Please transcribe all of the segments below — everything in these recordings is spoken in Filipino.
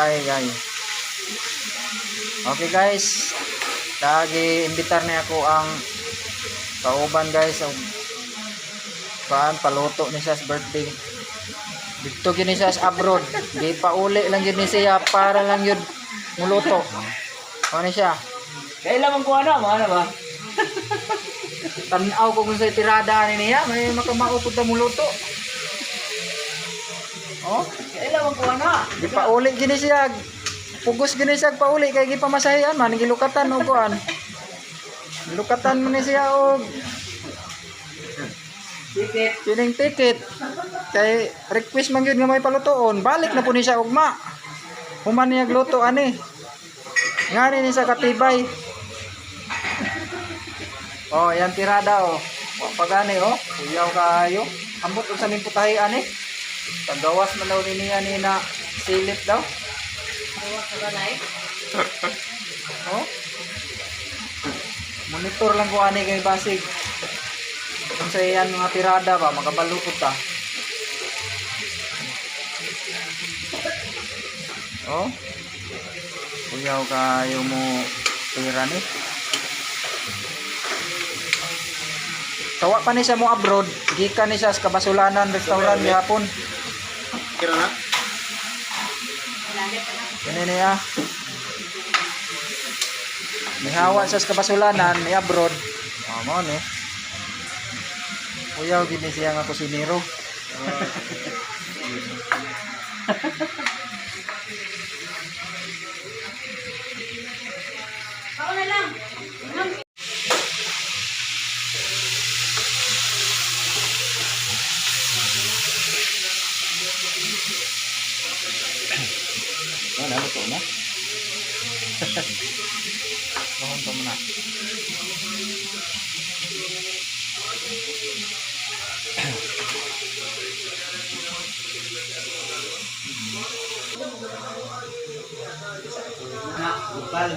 bahay guys. Okay guys, lagi imbitar niya ako ang kauban guys. Paluto ni siya sa birthday. Dito gini siya sa abroad. Di pa uli lang gini siya para lang yun muluto. Ano siya? Kailangan ko ano ba? Tanaw ko kung sa tirada niya, may makamaupod na muluto. Oh, Kailangan ko ano? di pa uli gini siya. Pugos gini siya pa uli kay gipamasahian man gilukatan og kuan. Gilukatan man ni siya og Ticket. kining ticket. Kay request man gyud nga may palutoon. Balik na po ni siya ugma. Human niya gluto ani. Ngani ni sa katibay. Oh, yan tirada oh. Wa pagani oh. Kuyaw kayo. Ambot sa ning putahi ani. Tagawas man daw niya ni na silip daw. Gawas sa balay. Oh. Monitor lang ko ani kay basig. Kung sa yan mga tirada ba makabalukot ta. Oh. Kuyaw kayo mo tira ni. Tawa pa ni siya mo abroad, gikan ni siya sa Kabasulanan restaurant gihapon. Kira na? Kini niya. Mihawa siya sa Kabasulanan ni abroad. Mo ni. Kuyaw gini siya nga kusinero. Ako na lang. Wala luto na. Mohon pa muna. Bukal.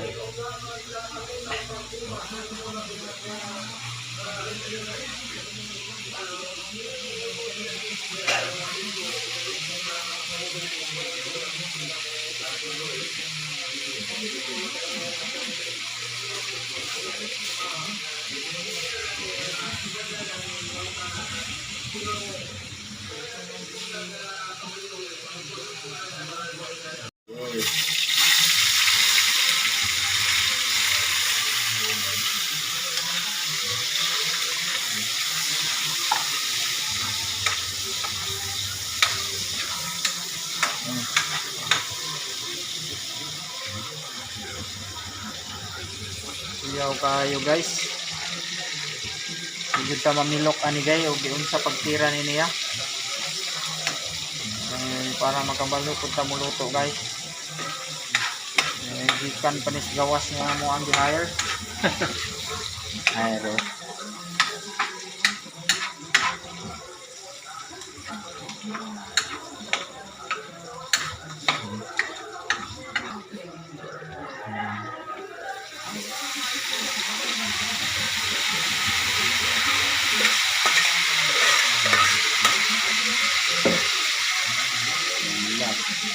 Kuyaw kayo guys. Sigud ta mamilok ani gay og unsa pagtira ni niya. Para makabalo pud ta muluto guys. Gikan panis gawas nga mo ang hire. Ayro.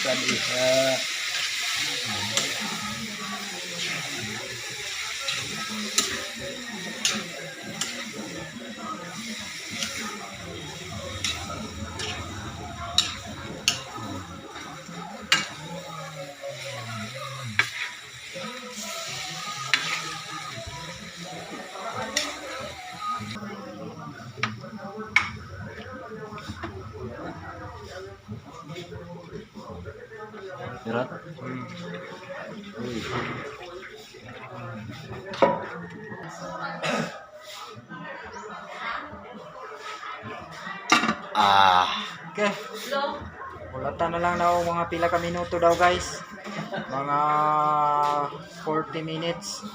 Tadi Berat. Okay. Ulatan na lang daw mga pila ka minuto daw guys. Mga 40 minutes.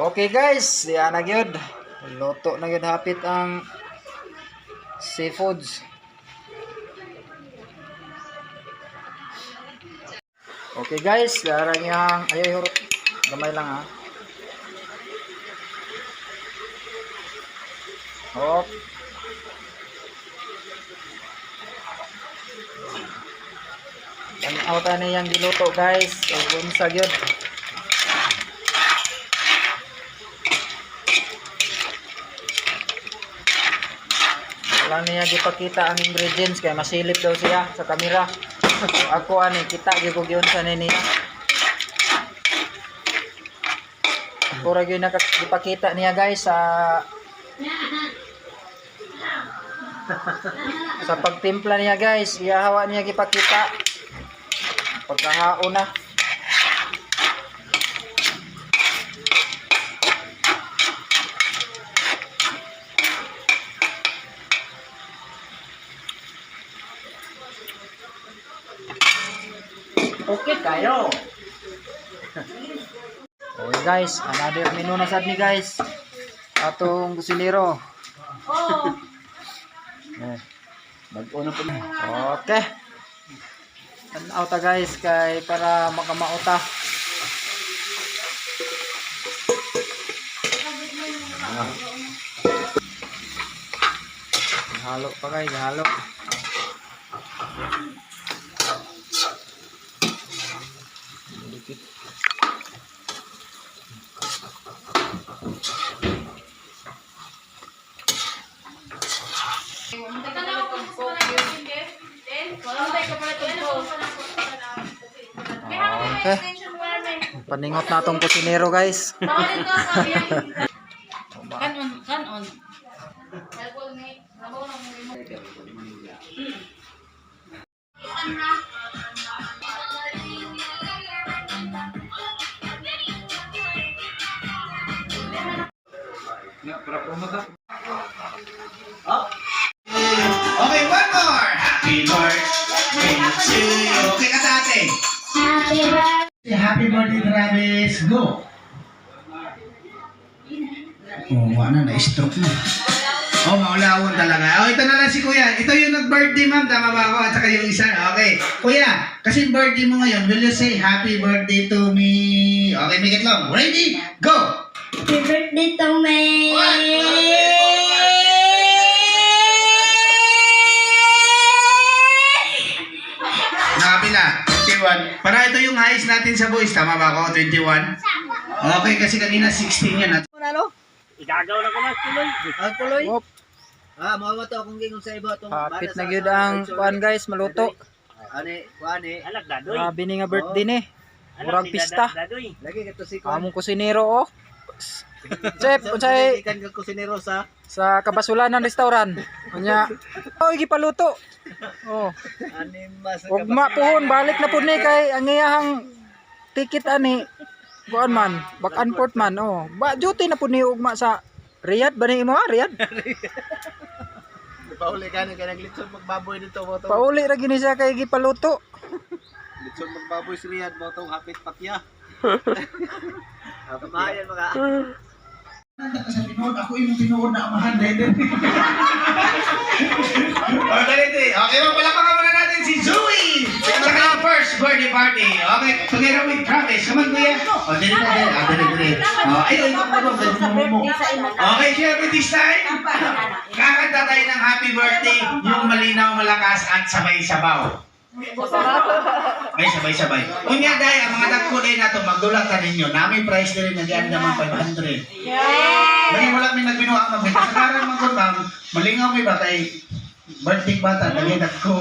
Okay guys, diyan na gyud. Luto na gyud hapit ang seafoods. Okay guys, darang yang ayo hurot. Gamay lang ha. Hop. Tanaw ta niyang giluto guys. Unsa gyud. Wala niya gipakita ang ingredients kaya masilip daw siya sa kamera. Ako ani kita gyud ko gyud sa niya. Ako ra gyud nakapakita niya guys sa pagtimpla niya guys. Iyahawa niya gipakita. Pagkahaon na. Okay kayo. Okay guys, another menu na sad ni guys. Atong kusinero. Oh. Eh, Mag-una po na. okay. Tanaw ta guys kay para makamauta. Halo pa guys, halo. Dikit. Okay. Paningot na tong kusinero guys. Kanon. Okay, one more. Happy birthday to you. Okay ka sa atin. Happy birthday, Travis. Go. Oh, wala na-stroke na. Oh, maulawon talaga. Oh, ito na lang si Kuya. Ito yung nag-birthday, ma'am. Tama ba ako? At saka yung isa. Okay. Kuya, kasi birthday mo ngayon, will you say happy birthday to me? Okay, make it long. Ready? Go! Happy birthday to me! Nakapila, 21. Para ito yung highest natin sa boys. Tama ba ako? 21? Okay, kasi kanina 16 yan. Igagaw na ko na tuloy. Wop. Mo to akong gingon sa iba tong Hapit na gyud ang kuan guys, maluto. kuani. Alag dadoy. Grabe ni nga birthday ni. Murag pista. Dadoy. Lagi kato si Among kusinero oh. Chef, unsay ikan ka kusinero sa sa kabasulanan restaurant. Unya, oh gipaluto. Oh. anima sa Ugma puhon balik na pud ni kay ang iyahang ticket ani. Kuan man, back and forth man oh. Ba duty na pud ni ugma sa Riyadh ba ni mo Riyadh? pauli ka ni naglitsod magbaboy dito mo to. Pauli ra gini siya kay gipaluto. Litsod magbaboy si Riyad mo tong hapit patya. Kamayan mga Nanda ka sa tinood, ako yung tinood na amahan din. Okay, magpalapakan muna natin si Zoe! Sa kanyang first birthday party. Okay, together with Travis. Come on, kuya. O, dali. Ayun, mo. Okay, syempre this time, kakanta tayo ng happy birthday, yung malinaw, malakas, at sabay-sabaw. Ay, sabay-sabay. Unya dahil ang mga nagkulay na ito, magdulatan ninyo. Namin price na rin, nagyan naman 500. Bali mo lang may nagbinuha mag kasagaran man ko ma'am, malingaw may batay. Birthday bata, nagyan ko.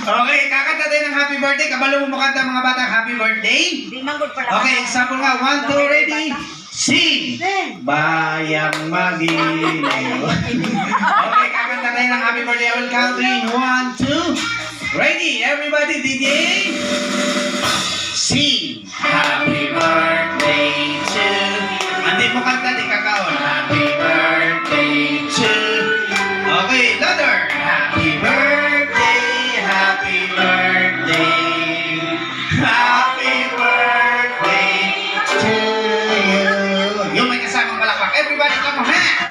Okay, kakanta tayo ng happy birthday. Kabalo mo kanta mga bata, happy birthday. Okay, example nga, 1, 2, ready, sing! Bayang magiliw. Okay, kakanta tayo ng happy birthday. I will count in 1, 2, ready, everybody, DJ! Sing! Happy birthday to... Hindi mo kanta, di kakaon. Happy birthday to... Okay, louder! Happy birthday, happy birthday, happy birthday to you. everybody, clap your